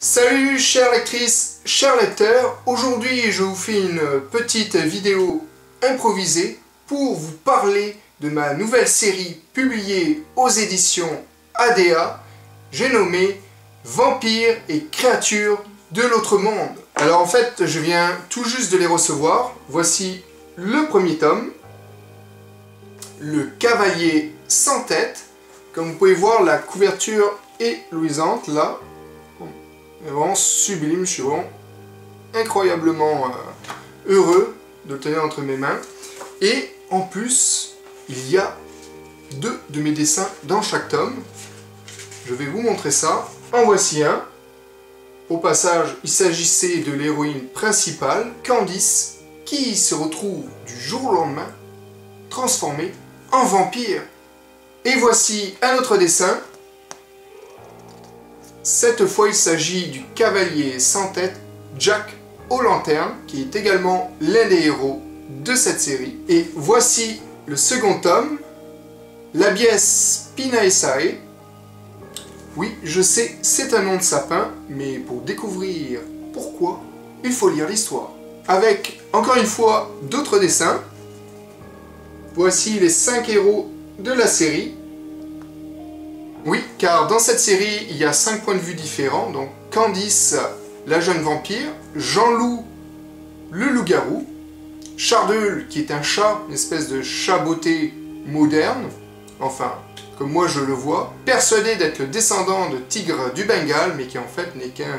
Salut chères lectrices, chers lecteurs, aujourd'hui je vous fais une petite vidéo improvisée pour vous parler de ma nouvelle série publiée aux éditions ADA, j'ai nommé Vampires et créatures de l'autre monde. Alors en fait je viens tout juste de les recevoir, voici le premier tome, Le Cavalier sans tête. Comme vous pouvez voir, la couverture est luisante là. Vraiment sublime, je suis vraiment incroyablement heureux de le tenir entre mes mains. Et en plus, il y a 2 de mes dessins dans chaque tome. Je vais vous montrer ça. En voici un. Au passage, il s'agissait de l'héroïne principale, Candice, qui se retrouve du jour au lendemain transformée en vampire. Et voici un autre dessin. Cette fois, il s'agit du Cavalier sans tête, Jack O'Lantern, qui est également l'un des héros de cette série. Et voici le second tome, L'Abies Pinaesae. Oui, je sais, c'est un nom de sapin, mais pour découvrir pourquoi, il faut lire l'histoire. Avec, encore une fois, d'autres dessins. Voici les 5 héros de la série. Oui, car dans cette série, il y a 5 points de vue différents. Donc Candice, la jeune vampire, Jean-Loup, le loup-garou, Chardeul, qui est un chat, une espèce de chat beauté moderne, enfin, comme moi je le vois, persuadé d'être le descendant de Tigre du Bengale, mais qui en fait n'est qu'un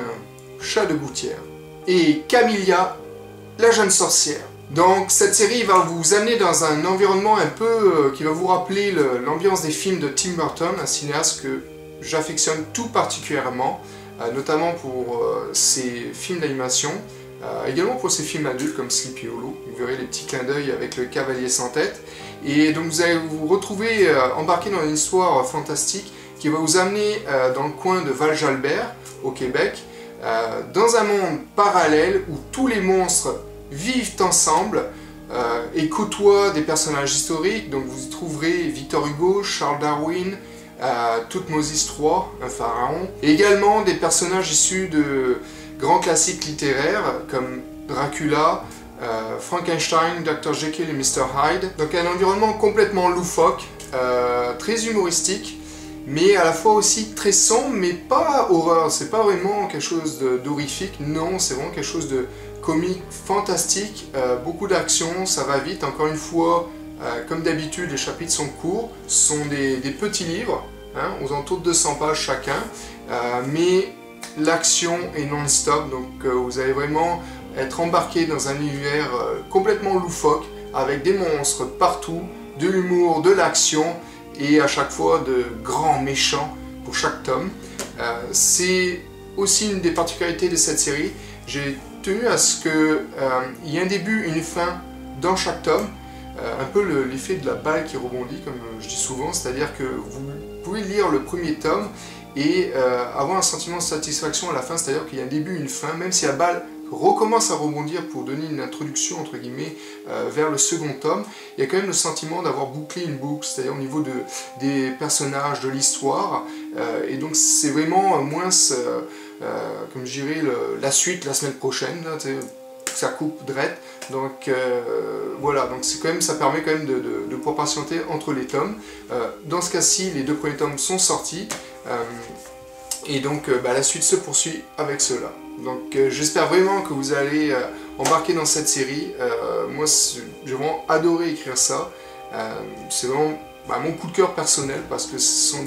chat de gouttière. Et Camilla, la jeune sorcière. Donc cette série va vous amener dans un environnement un peu qui va vous rappeler l'ambiance des films de Tim Burton, un cinéaste que j'affectionne tout particulièrement, notamment pour ses films d'animation, également pour ses films adultes comme Sleepy Hollow. Vous verrez les petits clins d'œil avec le Cavalier sans tête. Et donc vous allez vous retrouver embarqué dans une histoire fantastique qui va vous amener dans le coin de Val-Jalbert, au Québec, dans un monde parallèle où tous les monstres vivent ensemble et côtoient des personnages historiques. Donc vous y trouverez Victor Hugo, Charles Darwin, Toutmosis III, un pharaon. Et également des personnages issus de grands classiques littéraires comme Dracula, Frankenstein, Dr. Jekyll et Mr. Hyde. Donc un environnement complètement loufoque, très humoristique, mais à la fois aussi très sombre, mais pas horreur. C'est pas vraiment quelque chose d'horrifique, non, c'est vraiment quelque chose de comique fantastique, beaucoup d'action, ça va vite. Encore une fois, comme d'habitude, les chapitres sont courts, ce sont des petits livres, hein, aux alentours de 200 pages chacun, mais l'action est non-stop, donc vous allez vraiment être embarqué dans un univers complètement loufoque, avec des monstres partout, de l'humour, de l'action, et à chaque fois de grands méchants pour chaque tome. C'est aussi une des particularités de cette série. J'ai tenu à ce qu'il y ait un début, une fin dans chaque tome, un peu l'effet de la balle qui rebondit, comme je dis souvent, c'est-à-dire que vous pouvez lire le premier tome et avoir un sentiment de satisfaction à la fin, c'est-à-dire qu'il y a un début, une fin, même si la balle recommence à rebondir pour donner une introduction entre guillemets vers le second tome, il y a quand même le sentiment d'avoir bouclé une boucle, c'est-à-dire au niveau des personnages, de l'histoire, et donc c'est vraiment moins, comme je dirais, la suite la semaine prochaine, là, ça coupe direct, donc voilà, donc c'est quand même, ça permet quand même de pouvoir patienter entre les tomes. Dans ce cas-ci, les 2 premiers tomes sont sortis, et donc la suite se poursuit avec cela. Donc j'espère vraiment que vous allez embarquer dans cette série. Moi j'ai vraiment adoré écrire ça. C'est vraiment mon coup de cœur personnel parce que ce sont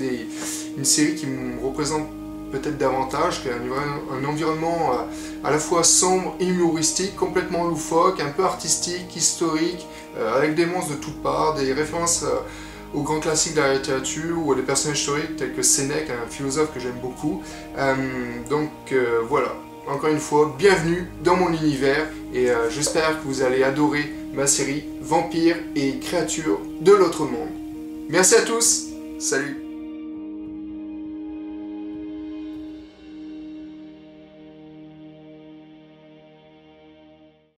une série qui me représente peut-être davantage, qui a un environnement à la fois sombre et humoristique, complètement loufoque, un peu artistique, historique, avec des monstres de toutes parts, des références aux grands classiques de la littérature ou à des personnages historiques tels que Sénèque, un philosophe que j'aime beaucoup. Donc voilà. Encore une fois, bienvenue dans mon univers et j'espère que vous allez adorer ma série Vampires et créatures de l'autre monde. Merci à tous, salut!